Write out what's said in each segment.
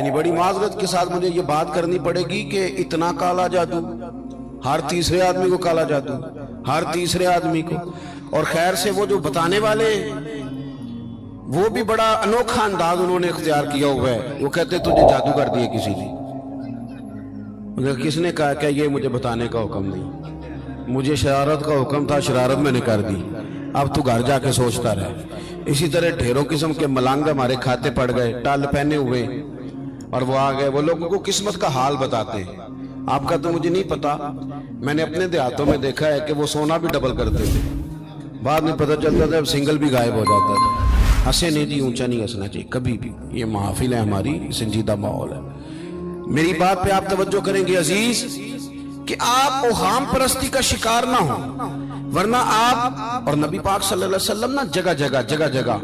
یعنی بڑی معذرت کے ساتھ مجھے یہ بات کرنی پڑے گی کہ اتنا کالا جادو، ہر تیسرے آدمی کو کالا جادو، ہر تیسرے آدمی کو. اور خیر سے وہ جو بتانے والے وہ بھی بڑا انوکھا انداز انہوں نے اختیار کیا ہوا ہے. وہ کہتے تجھے جادو کر دیا کسی نے. مگر کس نے کہا کہ یہ مجھے بتانے کا حکم نہیں، مجھے شرارت کا حکم تھا، شرارت میں نے کر دی، اب تو گھر جا کے سوچتا رہے. اسی طرح ڈھیروں قسم کے ملنگ ہمارے کھاتے پڑ گئے، ٹال پہنے ہوئے، اور وہ آ گئے. وہ لوگوں کو قسمت کا حال بتاتے ہیں. آپ کا تو مجھے نہیں پتا، میں نے اپنے دیہاتوں میں دیکھا ہے کہ وہ سونا بھی ڈبل کرتے تھے، بعد میں پتہ چلتا تھا سنگل بھی غائب ہو جاتا تھا. ہنسے نہیں جی، اونچا نہیں ہنسنا چاہیے کبھی بھی. یہ محافل ہے ہماری، سنجیدہ ماحول ہے. میری بات پہ آپ توجہ کریں گے عزیز کہ آپ اوہام پرستی کا شکار نہ ہوں، ورنہ آپ اور نبی پاک صلی اللہ علیہ وسلم نا جگہ جگہ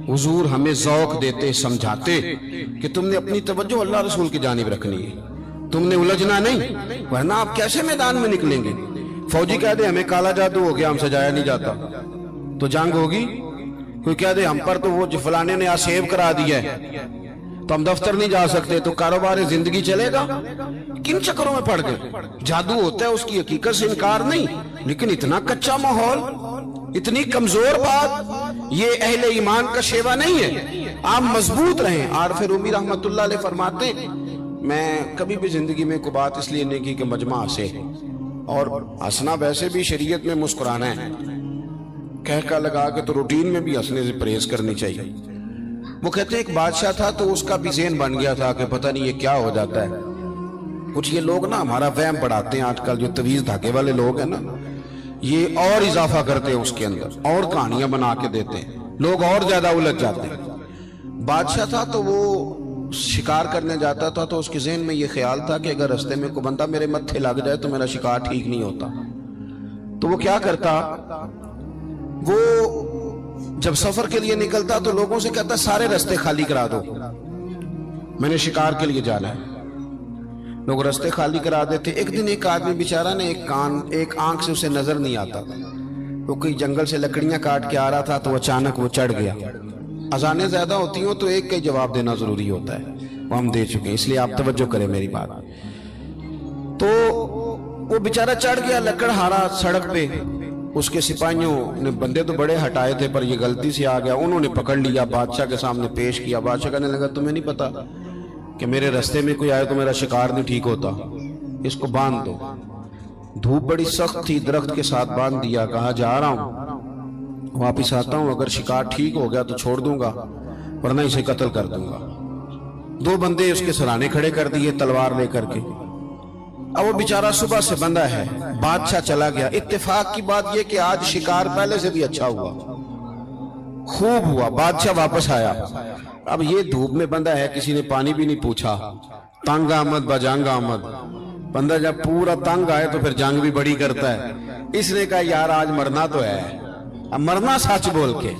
حضور ہمیں ذوق دیتے، سمجھاتے کہ تم نے اپنی توجہ اللہ رسول کی جانب رکھنی ہے، تم نے الجھنا نہیں، ورنہ آپ کیسے میدان میں نکلیں گے. فوجی کہہ دے ہمیں کالا جادو ہو گیا، ہم سے جایا نہیں جاتا، تو جنگ ہوگی. کوئی کہہ دے ہم پر تو وہ فلانے نے سیو کرا دیا ہے تو ہم دفتر نہیں جا سکتے، تو کاروبار زندگی چلے گا. کن چکروں میں پڑ گئے. جادو ہوتا ہے، اس کی حقیقت سے انکار نہیں، لیکن اتنا کچا ماحول، اتنی کمزور بات، یہ اہل ایمان کا شیوا نہیں ہے. آپ مضبوط رہیں. عارف رومی رحمت اللہ علیہ فرماتے میں کبھی بھی زندگی میں کوئی بات اس لیے نہیں کی کہ مجمع ہنسے، اور ہنسنا ویسے بھی شریعت میں مسکرانا ہے، کہہ لگا کے تو روٹین میں بھی ہنسنے سے پرہیز کرنی چاہیے. وہ کہتے ہیں ایک بادشاہ تھا تو اس کا بھی ذہن بن گیا تھا کہ پتہ نہیں یہ کیا ہو جاتا ہے. کچھ یہ لوگ نا ہمارا وہم بڑھاتے ہیں، آج کل جو تویز دھاگے والے لوگ ہیں نا، یہ اور اضافہ کرتے ہیں اس کے اندر، اور کہانیاں بنا کے دیتے ہیں، لوگ اور زیادہ الجھ جاتے ہیں. بادشاہ تھا تو وہ شکار کرنے جاتا تھا تو اس کے ذہن میں یہ خیال تھا کہ اگر رستے میں کوئی بندہ میرے متھے لگ جائے تو میرا شکار ٹھیک نہیں ہوتا. تو وہ کیا کرتا، وہ جب سفر کے لیے نکلتا تو لوگوں سے کہتا سارے رستے خالی کرا دو، میں نے شکار کے لیے جانا ہے. لوگ رستے خالی کرا دیتے. ایک دن ایک آدمی بیچارہ نے ایک آنکھ سے اسے نظر نہیں آتا، وہ کوئی جنگل سے لکڑیاں کاٹ کے آ رہا تھا تو اچانک وہ چڑھ گیا. اذانیں زیادہ ہوتی ہوں تو ایک کا جواب دینا ضروری ہوتا ہے، وہ ہم دے چکے ہیں، اس لیے آپ توجہ کریں میری بات. تو وہ بیچارہ چڑھ گیا لکڑ ہارا سڑک پہ. اس کے سپاہیوں نے بندے تو بڑے ہٹائے تھے پر یہ غلطی سے آ گیا، انہوں نے پکڑ لیا، بادشاہ کے سامنے پیش کیا. بادشاہ کہنے لگا تمہیں نہیں پتا کہ میرے رستے میں کوئی آئے تو میرا شکار نہیں ٹھیک ہوتا، اس کو باندھ دو. دھوپ بڑی سخت تھی، درخت کے ساتھ باندھ دیا. کہا جا رہا ہوں، واپس آتا ہوں، اگر شکار ٹھیک ہو گیا تو چھوڑ دوں گا، ورنہ اسے قتل کر دوں گا. 2 بندے اس کے سرانے کھڑے کر دیے تلوار لے کر کے. اب وہ بیچارہ صبح سے بندہ ہے، بادشاہ چلا گیا. اتفاق کی بات یہ کہ آج شکار پہلے سے بھی اچھا ہوا، خوب ہوا. بادشاہ واپس آیا. اب یہ دھوپ میں بندہ ہے، کسی نے پانی بھی نہیں پوچھا. تنگ آمد بجنگ آمد. بندہ جب پورا تنگ آئے تو پھر جنگ بھی بڑی کرتا ہے. اس نے کہا یار آج مرنا تو ہے، اب مرنا سچ بول کے.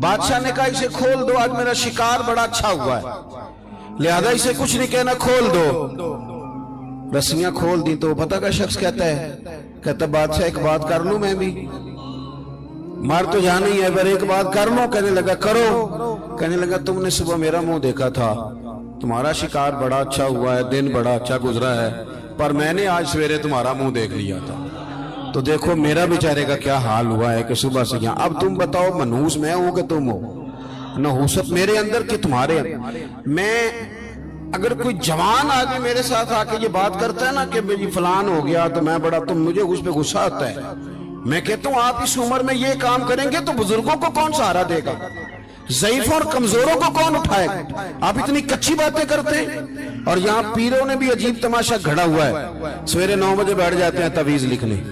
بادشاہ نے کہا اسے کھول دو، آج میرا شکار بڑا اچھا ہوا ہے، لہذا اسے کچھ نہیں کہنا، کھول دو. رسیاں کھول دی تو پتہ کا شخص کہتا ہے بادشاہ ایک بات کر لوں میں بھی، مار تو جانا ہی ہے پر ایک بات کر لوں. کہنے لگا کرو. کہنے لگا تم نے صبح میرا منہ دیکھا تھا، تمہارا شکار بڑا اچھا ہوا ہے، دن بڑا اچھا گزرا ہے، پر میں نے آج سویرے تمہارا منہ دیکھ لیا تھا، تو دیکھو میرا بیچارے کا کیا حال ہوا ہے کہ صبح سے یہاں. اب تم بتاؤ منحوس میں ہوں کہ تم ہو؟ نحوست میرے اندر کہ تمہارے اندر؟ میں اگر کوئی جوان آدمی میرے ساتھ آ کے یہ بات کرتا ہے نا کہ میری فلان ہو گیا تو میں بڑا، تو مجھے اس پہ غصہ آتا ہے. میں کہتا ہوں آپ اس عمر میں یہ کام کریں گے تو بزرگوں کو کون سہارا دے گا؟ ضعیفوں اور کمزوروں کو کون اٹھائے گا؟ آپ اتنی کچی باتیں کرتے ہیں. اور یہاں پیروں نے بھی عجیب تماشا گھڑا ہوا ہے. سویرے 9 بجے بیٹھ جاتے ہیں تعویذ لکھنے.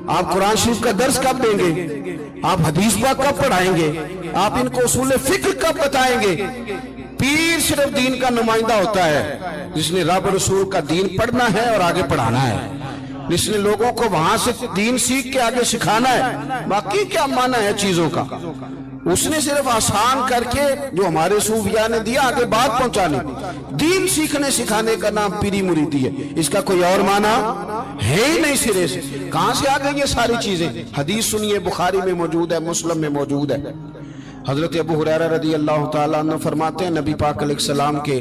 آپ قرآن شریف کا درس کب دیں گے؟ آپ حدیث پاک کب پڑھائیں گے؟ آپ ان کو اصول فقہ کب بتائیں گے؟ پیر صرف دین کا نمائندہ ہوتا ہے جس نے رب رسول کا دین پڑھنا ہے اور آگے پڑھانا ہے، جس نے لوگوں کو وہاں سے دین سیکھ کے آگے سکھانا ہے. باقی کیا معنی ہے چیزوں کا؟ اس نے صرف آسان کر کے جو ہمارے صوفیاء نے دیا آگے بات پہنچانے. دین سیکھنے سکھانے کا نام پیری مریدی ہے، اس کا کوئی اور معنی ہے ہی نہیں سرے سے. کہاں سے آ گئی یہ ساری چیزیں؟ حدیث سنیے، بخاری میں موجود ہے، مسلم میں موجود ہے. حضرت ابو ہریرہ رضی اللہ تعالیٰ عنہ فرماتے ہیں نبی پاک علیہ السلام کے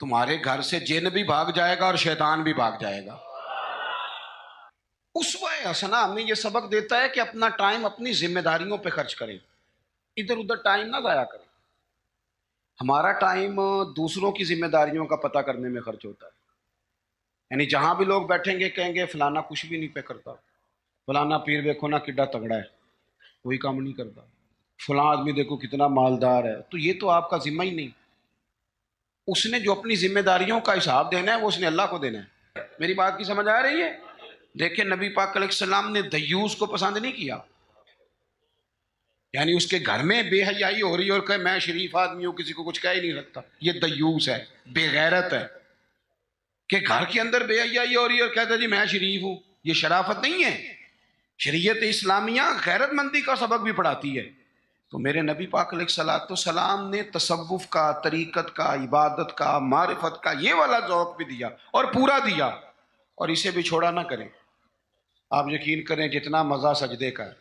تمہارے گھر سے جن بھی بھاگ جائے گا اور شیطان بھی بھاگ جائے گا۔ اسوہ حسنہ ہمیں یہ سبق دیتا ہے کہ اپنا ٹائم اپنی ذمہ داریوں پہ خرچ کریں، ادھر ادھر ٹائم نہ ضائع کریں۔ ہمارا ٹائم دوسروں کی ذمہ داریوں کا پتہ کرنے میں خرچ ہوتا ہے، یعنی جہاں بھی لوگ بیٹھیں گے کہیں گے فلانا کچھ بھی نہیں پہ کرتا، فلانا پیر دیکھو نا کڈا تگڑا ہے، کوئی کام نہیں کرتا، فلاں آدمی دیکھو کتنا مالدار ہے۔ تو یہ تو آپ کا ذمہ ہی نہیں، اس نے جو اپنی ذمہ داریوں کا حساب دینا ہے وہ اس نے اللہ کو دینا ہے۔ میری بات کی سمجھ آ رہی ہے؟ دیکھیں نبی پاک علیہ السلام نے دیوس کو پسند نہیں کیا، یعنی اس کے گھر میں بے حیائی ہو رہی اور کہ میں شریف آدمی ہوں کسی کو کچھ کہہ ہی نہیں سکتا، یہ دیوس ہے، بے غیرت ہے۔ کہ گھر کے اندر بے حیائی ہو رہی اور کہتا جی میں شریف ہوں، یہ شرافت نہیں ہے۔ شریعت اسلامیہ غیرت مندی کا سبق بھی پڑھاتی ہے۔ تو میرے نبی پاک علیہ الصلوۃ والسلام نے تصوف کا، طریقت کا، عبادت کا، معرفت کا یہ والا ذوق بھی دیا اور پورا دیا، اور اسے بھی چھوڑا نہ کریں۔ آپ یقین کریں جتنا مزہ سجدے کا ہے،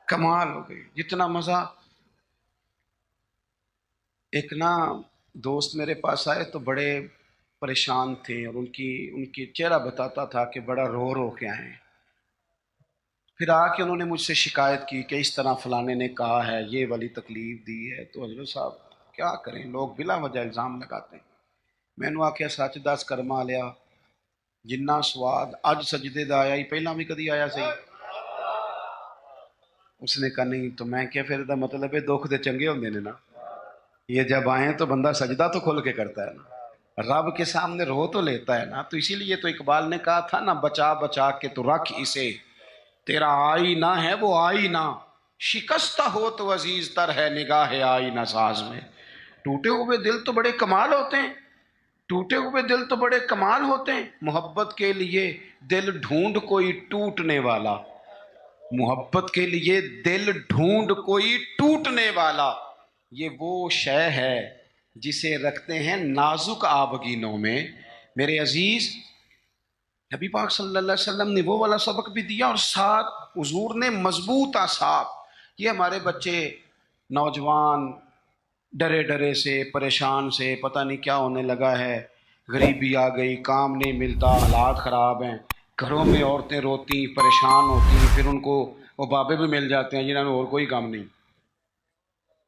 کمال ہو گئی، جتنا مزہ۔ ایک نا دوست میرے پاس آئے تو بڑے پریشان تھے، اور ان کی چہرہ بتاتا تھا کہ بڑا رو رو کے آئے ہیں۔ پھر آ کے انہوں نے مجھ سے شکایت کی کہ اس طرح فلانے نے کہا ہے، یہ والی تکلیف دی ہے۔ تو حضرت صاحب کیا کریں، لوگ بلا وجہ الزام لگاتے ہیں۔ میں نے آخیا سچ دس کرما لیا، جنہ سواد اج سجدے دا آیا ہی پہلا بھی کدی آیا صحیح؟ اس نے کہا نہیں۔ تو میں کیا پھر دا مطلب ہے دکھ دے چنگے ہوندے نے نا، یہ جب آئیں تو بندہ سجدہ تو کھول کے کرتا ہے نا، رب کے سامنے رو تو لیتا ہے نا۔ تو اسی لیے تو اقبال نے کہا تھا نا، بچا بچا کے تو رکھ اسے، تیرا آئینہ ہے وہ آئینہ، شکستہ ہو تو عزیز تر ہے نگاہ آئینہ ساز میں۔ ٹوٹے ہوئے دل تو بڑے کمال ہوتے ہیں، ٹوٹے ہوئے دل تو بڑے کمال ہوتے ہیں۔ محبت کے لیے دل ڈھونڈ کوئی ٹوٹنے والا، محبت کے لیے دل ڈھونڈ کوئی ٹوٹنے والا، یہ وہ شے ہے جسے رکھتے ہیں نازک آبگینوں میں۔ میرے عزیز نبی پاک صلی اللہ علیہ وسلم نے وہ والا سبق بھی دیا، اور ساتھ حضور نے مضبوط آثار۔ یہ ہمارے بچے نوجوان ڈرے ڈرے سے، پریشان سے، پتہ نہیں کیا ہونے لگا ہے، غریبی آ گئی، کام نہیں ملتا، حالات خراب ہیں، گھروں میں عورتیں روتی پریشان ہوتی، پھر ان کو وہ بابے بھی مل جاتے ہیں جنہوں نے اور کوئی کام نہیں،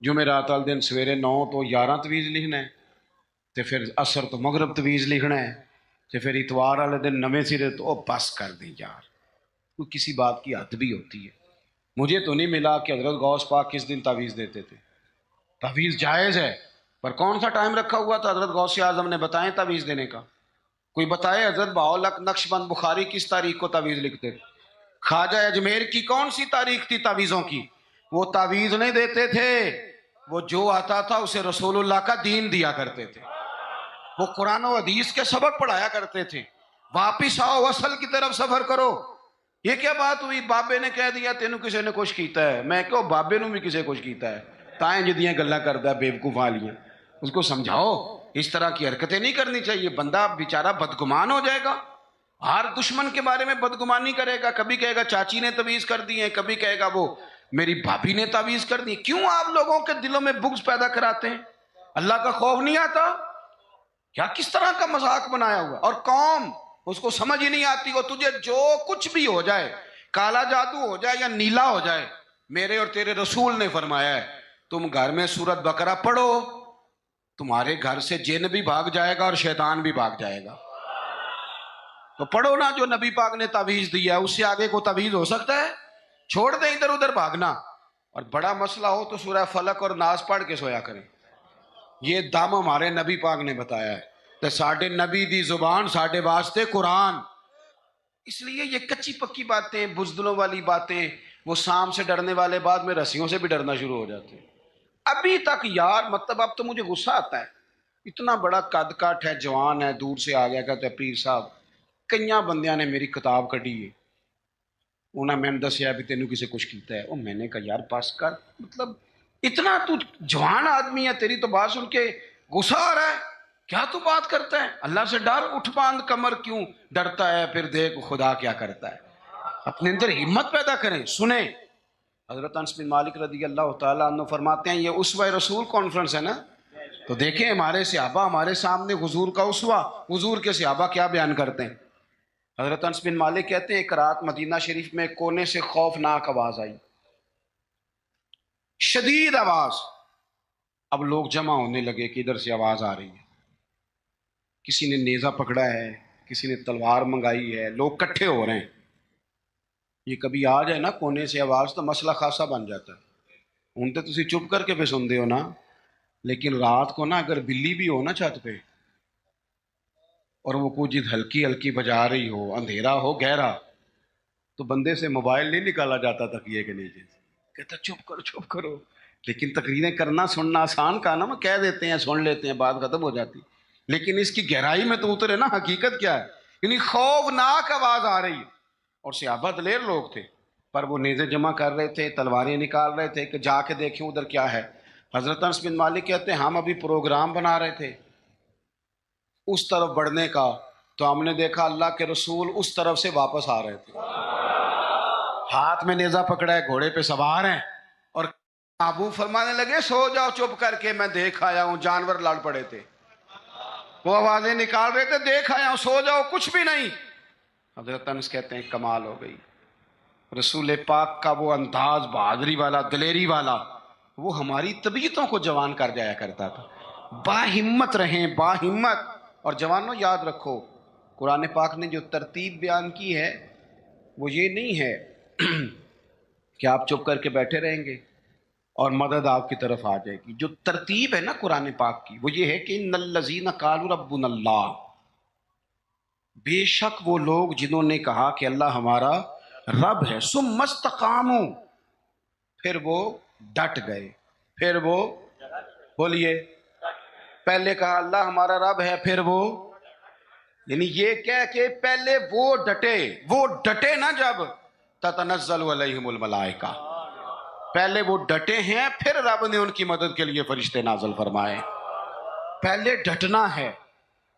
جمعرات والے دن سویرے 9 تو 11 تویز لکھنا ہے، تو پھر عصر تو مغرب تویز لکھنا ہے، تو پھر اتوار والے دن نویں سرے تو بس کر دیں یار، کوئی کسی بات کی حد بھی ہوتی ہے۔ مجھے تو نہیں ملا کہ حضرت غوث پاک کس دن تعویذ دیتے تھے۔ تعویذ جائز ہے، پر کون سا ٹائم رکھا ہوا تھا حضرت غوث اعظم نے؟ بتائیں تعویذ دینے کا کوئی بتائے۔ حضرت بہاؤالحق نقشبند بخاری کس تاریخ کو تعویذ لکھتے تھے؟ خواجہ اجمیر کی کون سی تاریخ تھی تعویذوں کی؟ وہ تعویذ نہیں دیتے تھے، وہ جو آتا تھا اسے رسول اللہ کا دین دیا کرتے تھے، وہ قرآن و حدیث کے سبق پڑھایا کرتے تھے۔ واپس آؤ، اصل کی طرف سفر کرو۔ یہ کیا بات ہوئی؟ بابے نے کہہ دیا تینوں کسی نے کچھ کیتا ہے، میں کہو بابے نو بھی کسی کچھ کیتا ہے، تائیں جدیاں گلہ کرتا ہے بیوقوف والیاں، اس کو سمجھاؤ اس طرح کی حرکتیں نہیں کرنی چاہیے، بندہ بیچارہ بدگمان ہو جائے گا، ہر دشمن کے بارے میں بدگمانی کرے گا، کبھی کہے گا چاچی نے تعویذ کر دی ہے، کبھی کہے گا وہ میری بھابھی نے تعویذ کر دی۔ کیوں آپ لوگوں کے دلوں میں بغض پیدا کراتے ہیں؟ اللہ کا خوف نہیں آتا؟ کیا کس طرح کا مذاق بنایا ہوا؟ اور قوم اس کو سمجھ ہی نہیں آتی، وہ تجھے جو کچھ بھی ہو جائے، کالا جادو ہو جائے یا نیلا ہو جائے، میرے اور تیرے رسول نے فرمایا ہے تم گھر میں سورت بقرہ پڑھو، تمہارے گھر سے جن بھی بھاگ جائے گا اور شیطان بھی بھاگ جائے گا۔ تو پڑھو نا جو نبی پاک نے تعویذ دیا ہے، اس سے آگے کو تعویذ ہو سکتا ہے؟ چھوڑ دیں ادھر ادھر بھاگنا، اور بڑا مسئلہ ہو تو سورہ فلق اور ناس پڑھ کے سویا کریں۔ یہ دم ہمارے نبی پاک نے بتایا ہے، تو ساڈے نبی دی زبان ساڈے واسطے قرآن۔ اس لیے یہ کچی پکی باتیں، بزدلوں والی باتیں، وہ سام سے ڈرنے والے بعد میں رسیوں سے بھی ڈرنا شروع ہو جاتے ہیں۔ ابھی تک یار مطلب اب تو مجھے غصہ آتا ہے، اتنا بڑا قد کاٹ ہے، جوان ہے، دور سے آ گیا کہتے ہیں پیر صاحب، کئیاں بندیاں نے میری کتاب کٹی ہے، انہاں میں نے دسیا بھی تینوں کسے کچھ کیتا ہے۔ میں نے کہا یار پاس کر، مطلب اتنا تو جوان آدمی ہے، تیری تو بات سن کے غصہ آ رہا ہے، کیا تو بات کرتا ہے؟ اللہ سے ڈر، اٹھ باندھ کمر کیوں ڈرتا ہے، پھر دیکھ خدا کیا کرتا ہے۔ اپنے اندر ہمت پیدا کریں، سنیں۔ حضرت انس بن مالک رضی اللہ تعالیٰ عنہ فرماتے ہیں، یہ اسوہ رسول کانفرنس ہے نا، تو دیکھیں ہمارے صحابہ ہمارے سامنے حضور کا اسوہ، حضور کے صحابہ کیا بیان کرتے ہیں۔ حضرت انس بن مالک کہتے ہیں ایک رات مدینہ شریف میں کونے سے خوفناک آواز آئی، شدید آواز۔ اب لوگ جمع ہونے لگے کہ ادھر سے آواز آ رہی ہے، کسی نے نیزہ پکڑا ہے، کسی نے تلوار منگائی ہے، لوگ کٹھے ہو رہے ہیں۔ یہ کبھی آ جائے نا کونے سے آواز تو مسئلہ خاصا بن جاتا ہے۔ ہوں تو تسی چپ کر کے پہ سن دے ہو نا، لیکن رات کو نا اگر بلی بھی ہو نا چھت پہ اور وہ کوئی چیز ہلکی ہلکی بجا رہی ہو، اندھیرا ہو گہرا، تو بندے سے موبائل نہیں نکالا جاتا تکیے کے نیچے سے، کہتا چپ کرو۔ لیکن تقریریں کرنا سننا آسان کا نا، کہہ دیتے ہیں سن لیتے ہیں بات ختم ہو جاتی، لیکن اس کی گہرائی میں تو اترے نا حقیقت کیا ہے۔ یعنی خوفناک آواز آ رہی ہے، اور صحابہ دلیر لوگ تھے، پر وہ نیزے جمع کر رہے تھے، تلواریں نکال رہے تھے کہ جا کے دیکھیں ادھر کیا ہے۔ حضرت انس بن مالک کہتے ہیں ہم ابھی پروگرام بنا رہے تھے اس طرف بڑھنے کا، تو ہم نے دیکھا اللہ کے رسول اس طرف سے واپس آ رہے تھے، ہاتھ میں نیزہ پکڑا ہے، گھوڑے پہ سوار ہیں، اور ابو فرمانے لگے سو جاؤ چپ کر کے، میں دیکھ آیا ہوں جانور لڑ پڑے تھے، وہ آوازیں نکال رہے تھے، دیکھ آیا ہوں، سو جاؤ کچھ بھی نہیں۔ حضرت انس کہتے ہیں کمال ہو گئی، رسول پاک کا وہ انداز بہادری والا، دلیری والا، وہ ہماری طبیعتوں کو جوان کر جایا کرتا تھا۔ با ہمت رہیں، با ہمت۔ اور جوانوں یاد رکھو، قرآن پاک نے جو ترتیب بیان کی ہے وہ یہ نہیں ہے کہ آپ چپ کر کے بیٹھے رہیں گے اور مدد آپ کی طرف آ جائے گی۔ جو ترتیب ہے نا قرآن پاک کی وہ یہ ہے کہ ان الذین قالوا ربنا اللہ، بے شک وہ لوگ جنہوں نے کہا کہ اللہ ہمارا رب ہے، ثم استقاموا، پھر وہ ڈٹ گئے، پھر وہ بولیے، پہلے کہا اللہ ہمارا رب ہے، پھر وہ، یعنی یہ کہہ کہ پہلے وہ ڈٹے نا، جب تتنزل علیہم الملائکہ، پہلے وہ ڈٹے ہیں، پھر رب نے ان کی مدد کے لیے فرشتے نازل فرمائے۔ پہلے ڈٹنا ہے،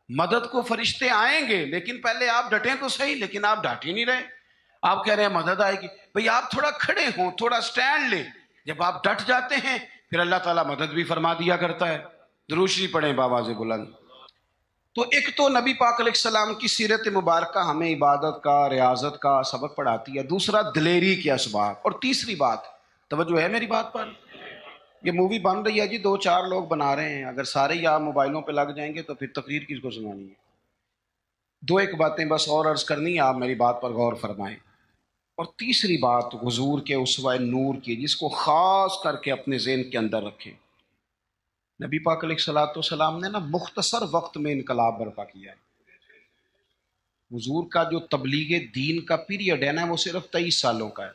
مدد کو فرشتے آئیں گے، لیکن پہلے آپ ڈٹیں تو صحیح، لیکن آپ ڈٹ ہی نہیں رہے۔ آپ کہہ رہے ہیں مدد آئے گی، بھئی آپ تھوڑا کھڑے ہوں، تھوڑا سٹینڈ لیں۔ جب آپ ڈٹ جاتے ہیں پھر اللہ تعالیٰ مدد بھی فرما دیا کرتا ہے۔ درود شریف پڑھیں بآواز بلند۔ تو ایک تو نبی پاک علیہ السلام کی سیرت مبارکہ ہمیں عبادت کا، ریاضت کا سبق پڑھاتی ہے، دوسرا دلیری کے اسباب، اور تیسری بات، توجہ ہے میری بات پر، یہ مووی بن رہی ہے جی، 2-4 لوگ بنا رہے ہیں، اگر سارے ہی آپ موبائلوں پہ لگ جائیں گے تو پھر تقریر کس کو سنانی ہے۔ 2-1 باتیں بس اور عرض کرنی ہے، آپ میری بات پر غور فرمائیں۔ اور تیسری بات حضور کے اسوہ نور کی، جس کو خاص کر کے اپنے ذہن کے اندر رکھیں۔ نبی پاک علیہ السلام نے نا مختصر وقت میں انقلاب برپا کیا ہے۔ حضور کا جو تبلیغ دین کا پیریڈ ہے نا وہ صرف 23 سالوں کا ہے۔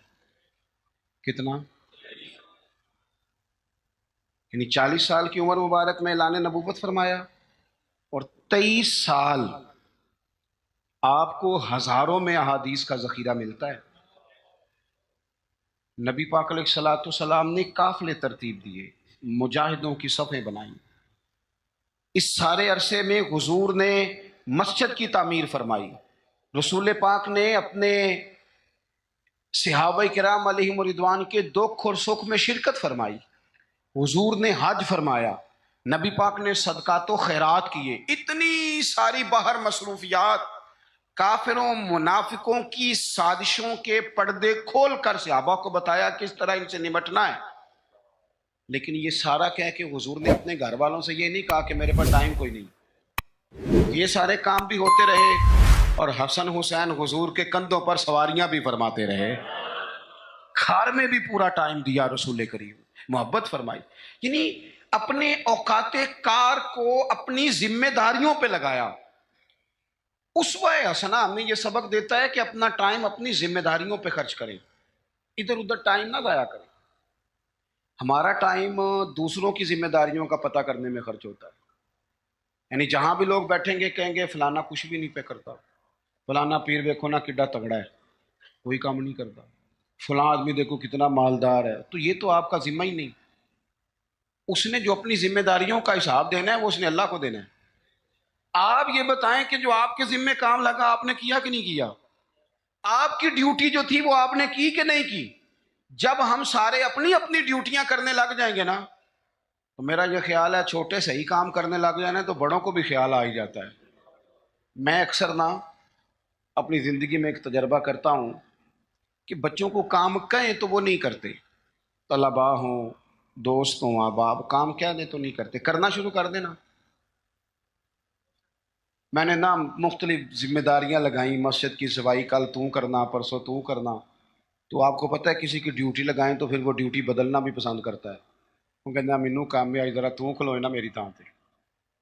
کتنا؟ یعنی 40 سال کی عمر مبارک میں اعلان نبوت فرمایا، اور 23 سال آپ کو ہزاروں میں احادیث کا ذخیرہ ملتا ہے۔ نبی پاک علیہ السلام نے قافلے ترتیب دیے، مجاہدوں کی صفیں بنائیں، اس سارے عرصے میں حضور نے مسجد کی تعمیر فرمائی، رسول پاک نے اپنے صحابہ کرام علیہم رضوان کے دکھ اور سکھ میں شرکت فرمائی، حضور نے حج فرمایا، نبی پاک نے صدقات و خیرات کیے، اتنی ساری باہر مصروفیات، کافروں منافقوں کی سازشوں کے پردے کھول کر صحابہ کو بتایا کس طرح ان سے نمٹنا ہے۔ لیکن یہ سارا کہہ کہ حضور نے اپنے گھر والوں سے یہ نہیں کہا کہ میرے پاس ٹائم کوئی نہیں، یہ سارے کام بھی ہوتے رہے، اور حسن حسین حضور کے کندھوں پر سواریاں بھی فرماتے رہے، کھار میں بھی پورا ٹائم دیا رسول کریم، محبت فرمائی، یعنی اپنے اوقات کار کو اپنی ذمہ داریوں پہ لگایا۔ اسوہ حسنہ ہمیں یہ سبق دیتا ہے کہ اپنا ٹائم اپنی ذمہ داریوں پہ خرچ کریں، ادھر ادھر ٹائم نہ ضائع کریں۔ ہمارا ٹائم دوسروں کی ذمہ داریوں کا پتہ کرنے میں خرچ ہوتا ہے، یعنی جہاں بھی لوگ بیٹھیں گے کہیں گے فلانا کچھ بھی نہیں پہ کرتا، فلانا پیر دیکھو نا کڈا تگڑا ہے، کوئی کام نہیں کرتا، فلاں آدمی دیکھو کتنا مالدار ہے، تو یہ تو آپ کا ذمہ ہی نہیں۔ اس نے جو اپنی ذمہ داریوں کا حساب دینا ہے وہ اس نے اللہ کو دینا ہے۔ آپ یہ بتائیں کہ جو آپ کے ذمہ کام لگا آپ نے کیا کہ نہیں کیا؟ آپ کی ڈیوٹی جو تھی وہ آپ نے کی کہ نہیں کی؟ جب ہم سارے اپنی اپنی ڈیوٹیاں کرنے لگ جائیں گے نا تو میرا یہ خیال ہے چھوٹے سے ہی کام کرنے لگ جانے تو بڑوں کو بھی خیال آ ہی جاتا ہے۔ میں اکثر نا اپنی زندگی میں ایک تجربہ کرتا ہوں کہ بچوں کو کام کہیں تو وہ نہیں کرتے، طلباء ہوں، دوست ہوں، احباب، کام کیا دیں تو نہیں کرتے، کرنا شروع کر دینا۔ میں نے نا مختلف ذمہ داریاں لگائیں، مسجد کی صفائی کل تو کرنا، پرسوں تو کرنا، تو آپ کو پتہ ہے کسی کی ڈیوٹی لگائیں تو پھر وہ ڈیوٹی بدلنا بھی پسند کرتا ہے، وہ کہنا مینو کام میں آئی ذرا تو کھلوئے نا میری تاں تے،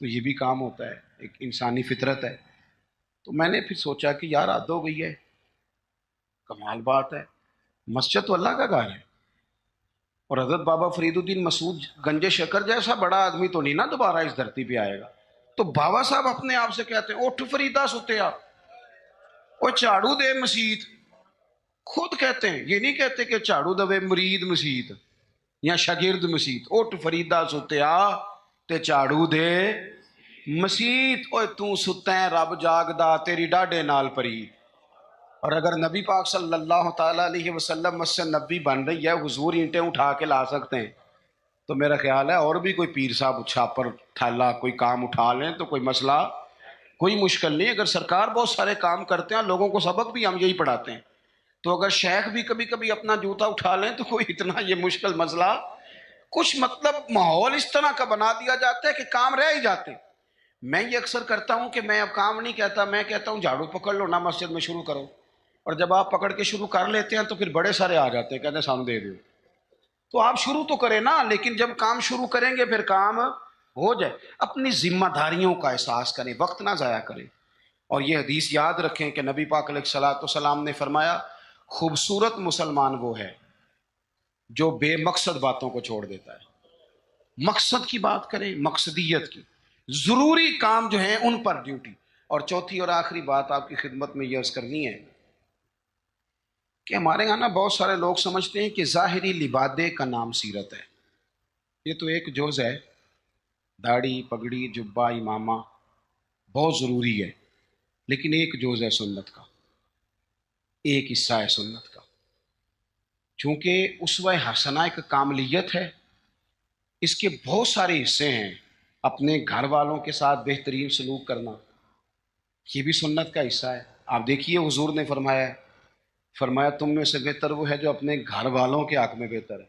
تو یہ بھی کام ہوتا ہے، ایک انسانی فطرت ہے۔ تو میں نے پھر سوچا کہ یار حد ہو گئی ہے، کمال بات ہے، مسجد تو اللہ کا گھر ہے، اور حضرت بابا فرید الدین مسعود گنج شکر جیسا بڑا آدمی تو نہیں نا دوبارہ اس دھرتی پہ آئے گا، تو بابا صاحب اپنے آپ سے کہتے ہیں اٹھ فریدا ستیا، وہ جھاڑو دے مسیت، خود کہتے ہیں، یہ نہیں کہتے کہ جھاڑو دے مرید مسیت یا شاگرد مسیت، اٹھ فریدا ستیا تے جھاڑو دے مسیت، اوے تو ستا ہے رب جاگدا تیری ڈاڈے نال پری۔ اور اگر نبی پاک صلی اللہ تعالیٰ علیہ وسلم مسجد نبی بن رہی ہے، حضور اینٹیں اٹھا کے لا سکتے ہیں، تو میرا خیال ہے اور بھی کوئی پیر صاحب چھاپر تھیلا کوئی کام اٹھا لیں تو کوئی مسئلہ، کوئی مشکل نہیں۔ اگر سرکار بہت سارے کام کرتے ہیں، لوگوں کو سبق بھی ہم یہی پڑھاتے ہیں، تو اگر شیخ بھی کبھی کبھی اپنا جوتا اٹھا لیں تو کوئی اتنا یہ مشکل مسئلہ، کچھ مطلب ماحول اس طرح کا بنا دیا جاتا ہے کہ کام رہ ہی جاتے ہیں۔ میں یہ اکثر کرتا ہوں کہ میں اب کام نہیں کہتا، میں کہتا ہوں جھاڑو پکڑ لو نا مسجد میں شروع کرو، اور جب آپ پکڑ کے شروع کر لیتے ہیں تو پھر بڑے سارے آ جاتے ہیں، کہتے ہیں سامنے دے دو، تو آپ شروع تو کریں نا، لیکن جب کام شروع کریں گے پھر کام ہو جائے۔ اپنی ذمہ داریوں کا احساس کریں، وقت نہ ضائع کریں، اور یہ حدیث یاد رکھیں کہ نبی پاک علیہ الصلوۃ والسلام نے فرمایا خوبصورت مسلمان وہ ہے جو بے مقصد باتوں کو چھوڑ دیتا ہے۔ مقصد کی بات کریں، مقصدیت کی، ضروری کام جو ہیں ان پر ڈیوٹی۔ اور چوتھی اور آخری بات آپ کی خدمت میں یہ عرض کرنی ہے کہ ہمارے یہاں نا بہت سارے لوگ سمجھتے ہیں کہ ظاہری لبادے کا نام سیرت ہے، یہ تو ایک جز ہے، داڑھی پگڑی جبہ امامہ بہت ضروری ہے، لیکن ایک جز ہے سنت کا، ایک حصہ ہے سنت کا، چونکہ اسوہ حسنہ ایک کاملیت ہے، اس کے بہت سارے حصے ہیں۔ اپنے گھر والوں کے ساتھ بہترین سلوک کرنا یہ بھی سنت کا حصہ ہے۔ آپ دیکھیے حضور نے فرمایا تم میں سے بہتر وہ ہے جو اپنے گھر والوں کے حق میں بہتر ہے،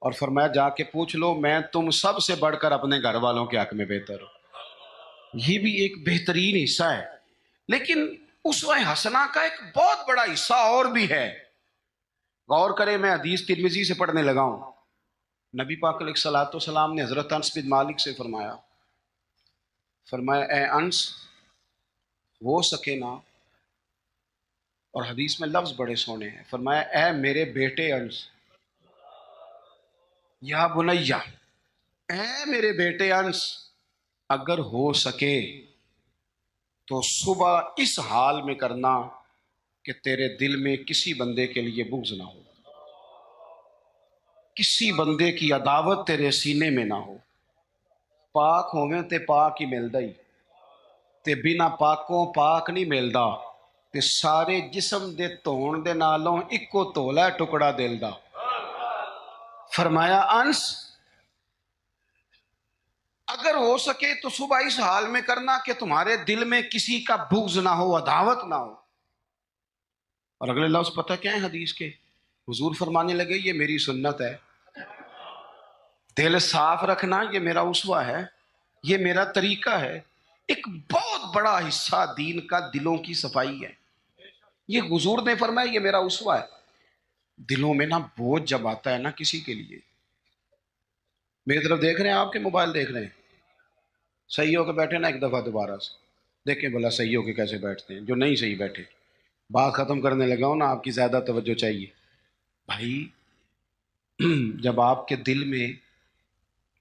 اور فرمایا جا کے پوچھ لو میں تم سب سے بڑھ کر اپنے گھر والوں کے حق میں بہتر ہوں۔ یہ بھی ایک بہترین حصہ ہے، لیکن اسوہ حسنہ کا ایک بہت بڑا حصہ اور بھی ہے۔ غور کریں، میں حدیث ترمذی سے پڑھنے لگا ہوں، نبی پاک علیہ الصلوۃ والسلام نے حضرت انس بن مالک سے فرمایا اے انس ہو سکے نا، اور حدیث میں لفظ بڑے سونے ہیں، فرمایا اے میرے بیٹے انس، یا بنیا، اے میرے بیٹے انس، اگر ہو سکے تو صبح اس حال میں کرنا کہ تیرے دل میں کسی بندے کے لیے بغض نہ ہو، کسی بندے کی عداوت تیرے سینے میں نہ ہو، پاک ہوویں تے پاک ہی ملدا ہی، تے بنا پاکوں پاک نہیں ملدا، تے سارے جسم دے دھون دے نالوں اکو دھولا ٹکڑا دل دا۔ فرمایا انس اگر ہو سکے تو صبح اس حال میں کرنا کہ تمہارے دل میں کسی کا بغض نہ ہو، عداوت نہ ہو۔ اور اگلے لفظ پتہ کیا ہے حدیث کے؟ حضور فرمانے لگے یہ میری سنت ہے، دل صاف رکھنا یہ میرا اسوہ ہے، یہ میرا طریقہ ہے۔ ایک بہت بڑا حصہ دین کا دلوں کی صفائی ہے، یہ حضور نے فرمایا یہ میرا اسوہ ہے۔ دلوں میں نا بوجھ جب آتا ہے نا کسی کے لیے، میری طرف دیکھ رہے ہیں، آپ کے موبائل دیکھ رہے ہیں، صحیح ہو کے بیٹھے نا ایک دفعہ دوبارہ سے دیکھیں بھلا صحیح ہو کے کیسے بیٹھتے ہیں، جو نہیں صحیح بیٹھے۔ بات ختم کرنے لگا ہوں نا، آپ کی زیادہ توجہ چاہیے بھائی۔ جب آپ کے دل میں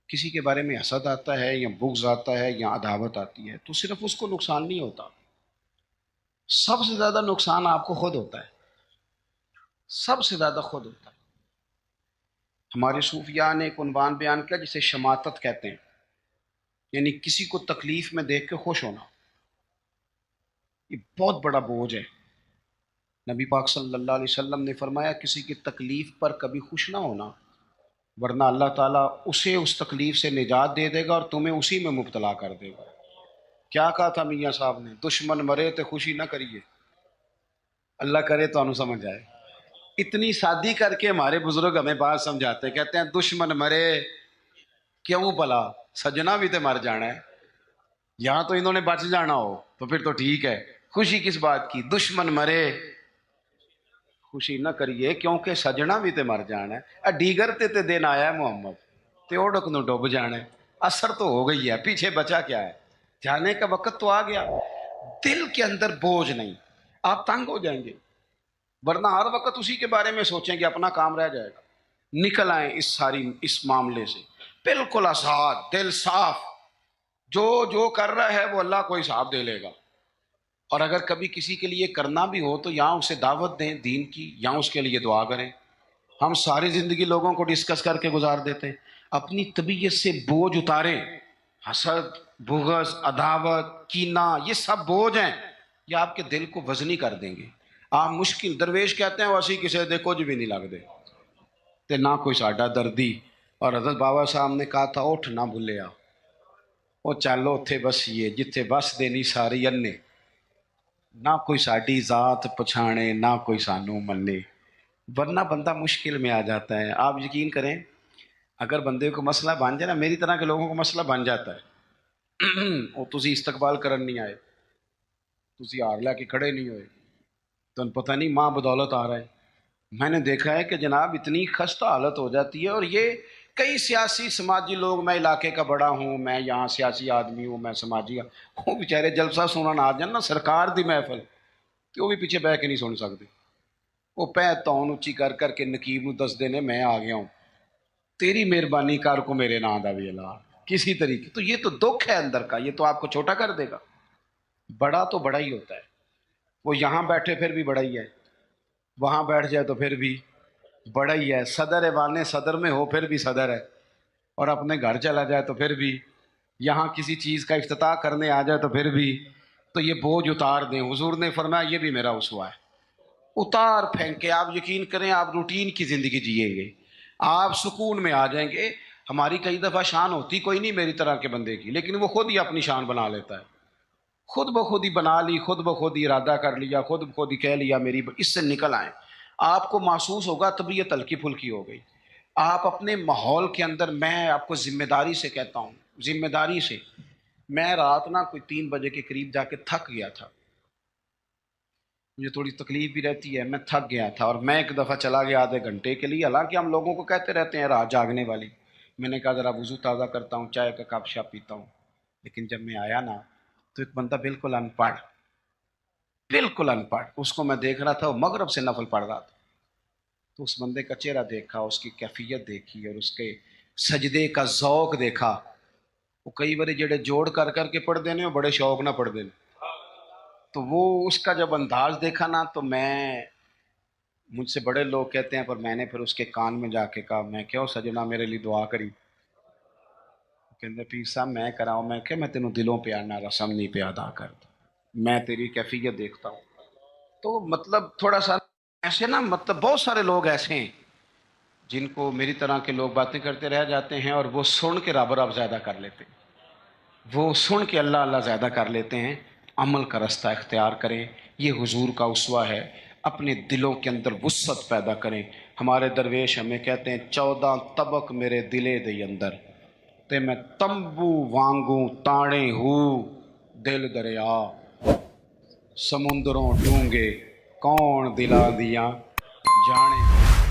کسی کے بارے میں حسد آتا ہے یا بغض آتا ہے یا عداوت آتی ہے تو صرف اس کو نقصان نہیں ہوتا، سب سے زیادہ نقصان آپ کو خود ہوتا ہے، سب سے زیادہ خود ہوتا ہے۔ ہمارے صوفیاء نے ایک عنوان بیان کیا جسے شماتت کہتے ہیں، یعنی کسی کو تکلیف میں دیکھ کے خوش ہونا، یہ بہت بڑا بوجھ ہے۔ نبی پاک صلی اللہ علیہ وسلم نے فرمایا کسی کی تکلیف پر کبھی خوش نہ ہونا، ورنہ اللہ تعالیٰ اسے اس تکلیف سے نجات دے دے گا اور تمہیں اسی میں مبتلا کر دے گا۔ کیا کہا تھا میاں صاحب نے؟ دشمن مرے تو خوشی نہ کریے، اللہ کرے تو انو سمجھ آئے۔ اتنی سادی کر کے ہمارے بزرگ ہمیں بات سمجھاتے، کہتے ہیں دشمن مرے کیوں بلا، سجنا بھی تو مر جانا ہے، یہاں تو انہوں نے بچ جانا ہو تو پھر تو ٹھیک ہے، خوشی کس بات کی؟ دشمن مرے خوشی نہ کریے کیونکہ سجنا بھی تے مر جانا ہے، ڈیگر تے دن آیا ہے محمد تے اوڑک نو ڈوب جانا ہے، اثر تو ہو گئی ہے، پیچھے بچا کیا ہے؟ جانے کا وقت تو آ گیا۔ دل کے اندر بوجھ نہیں، آپ تنگ ہو جائیں گے، ورنہ ہر وقت اسی کے بارے میں سوچیں کہ اپنا کام رہ جائے گا۔ نکل آئیں اس معاملے سے بالکل آزاد، دل صاف، جو کر رہا ہے وہ اللہ کو حساب دے لے گا۔ اور اگر کبھی کسی کے لیے کرنا بھی ہو تو یہاں اسے دعوت دیں دین کی، یہاں اس کے لیے دعا کریں۔ ہم ساری زندگی لوگوں کو ڈسکس کر کے گزار دیتے ہیں، اپنی طبیعت سے بوجھ اتاریں۔ حسد، بغض، عداوت، کینہ، یہ سب بوجھ ہیں، یہ آپ کے دل کو وزنی کر دیں گے۔ آپ مشکل درویش کہتے ہیں ویسی کسی دے کچھ بھی نہیں لگتے تے نہ کوئی ساڈا دردی۔ اور حضرت بابا صاحب نے کہا تھا اٹھ نہ بھولیا، وہ چلو اتھے بسیے جتھے بس دینی ساری انے، نہ کوئی ساڈی ذات پچھانے نہ کوئی سانو منے، ورنہ بندہ مشکل میں آ جاتا ہے۔ آپ یقین کریں اگر بندے کو مسئلہ بن جائے نا، میری طرح کے لوگوں کو مسئلہ بن جاتا ہے، وہ تسی استقبال کرن نہیں آئے، تسی ہار لے کے کھڑے نہیں ہوئے، تو پتہ نہیں ماں بدولت آ رہا ہے۔ میں نے دیکھا ہے کہ جناب اتنی خستہ حالت ہو جاتی ہے، اور یہ کئی سیاسی سماجی لوگ، میں علاقے کا بڑا ہوں، میں یہاں سیاسی آدمی ہوں، میں سماجی، وہ بیچارے جلسہ سنن آ جان نا سرکار دی محفل، تو وہ بھی پیچھے بہ کے نہیں سن سکتے، وہ پہ تون اچھی کر کر کے نقیب نو دس دینے میں آ گیا ہوں، تیری مہربانی کر کو میرے نام دا بھی اللہ کسی طریقے۔ تو یہ تو دکھ ہے اندر کا، یہ تو آپ کو چھوٹا کر دے گا۔ بڑا تو بڑا ہی ہوتا ہے، وہ یہاں بیٹھے پھر بھی بڑا ہی ہے، وہاں بیٹھ جائے تو پھر بھی بڑا ہی ہے، صدر ایوان صدر میں ہو پھر بھی صدر ہے، اور اپنے گھر چلا جائے تو پھر بھی، یہاں کسی چیز کا افتتاح کرنے آ جائے تو پھر بھی۔ تو یہ بوجھ اتار دیں، حضور نے فرمایا یہ بھی میرا اسوہ ہے، اتار پھینکے آپ یقین کریں آپ روٹین کی زندگی جیئیں گے، آپ سکون میں آ جائیں گے۔ ہماری کئی دفعہ شان ہوتی کوئی نہیں میری طرح کے بندے کی، لیکن وہ خود ہی اپنی شان بنا لیتا ہے، خود بخود ہی بنا لی، خود بخود ہی ارادہ کر لیا، خود بخود ہی کہہ لیا میری، اس سے نکل آئیں۔ آپ کو محسوس ہوگا طبیعت ہلکی پھلکی ہو گئی، آپ اپنے ماحول کے اندر، میں آپ کو ذمہ داری سے کہتا ہوں، ذمہ داری سے، میں رات نا کوئی 3 بجے کے قریب جا کے تھک گیا تھا، مجھے تھوڑی تکلیف بھی رہتی ہے، میں تھک گیا تھا، اور میں ایک دفعہ چلا گیا آدھے گھنٹے کے لیے، حالانکہ ہم لوگوں کو کہتے رہتے ہیں رات جاگنے والی، میں نے کہا ذرا وضو تازہ کرتا ہوں، چائے کا کپ شاپ پیتا ہوں، لیکن جب میں آیا نا تو ایک بندہ بالکل ان پڑھ، بالکل ان پڑھ، اس کو میں دیکھ رہا تھا وہ مغرب سے نفل پڑھ رہا تھا، تو اس بندے کا چہرہ دیکھا، اس کی کیفیت دیکھی، اور اس کے سجدے کا ذوق دیکھا، وہ کئی بارے جڑے جوڑ کر کر کے پڑھ دینے، وہ بڑے شوق نہ پڑھ دینے، تو وہ اس کا جب انداز دیکھا نا تو مجھ سے بڑے لوگ کہتے ہیں، پر میں نے پھر اس کے کان میں جا کے کہا، میں کہو سجنا میرے لیے دعا کری، کہتے پیر صاحب میں کراؤں، میں کہ میں تینوں دلوں پہ آنا رسم نہیں پہ ادا کرتا، میں تیری کیفیت دیکھتا ہوں۔ تو مطلب تھوڑا سا ایسے نا، مطلب بہت سارے لوگ ایسے ہیں جن کو میری طرح کے لوگ باتیں کرتے رہ جاتے ہیں، اور وہ سن کے رب رب زیادہ کر لیتے ہیں، وہ سن کے اللہ اللہ زیادہ کر لیتے ہیں۔ عمل کا رستہ اختیار کریں، یہ حضور کا اسوہ ہے، اپنے دلوں کے اندر وسعت پیدا کریں۔ ہمارے درویش ہمیں کہتے ہیں 14 طبق میرے دلے دے اندر تے میں تمبو وانگوں تاڑے ہو، دل دریا سمندروں ڈونگے کون دلا دیاں جانے۔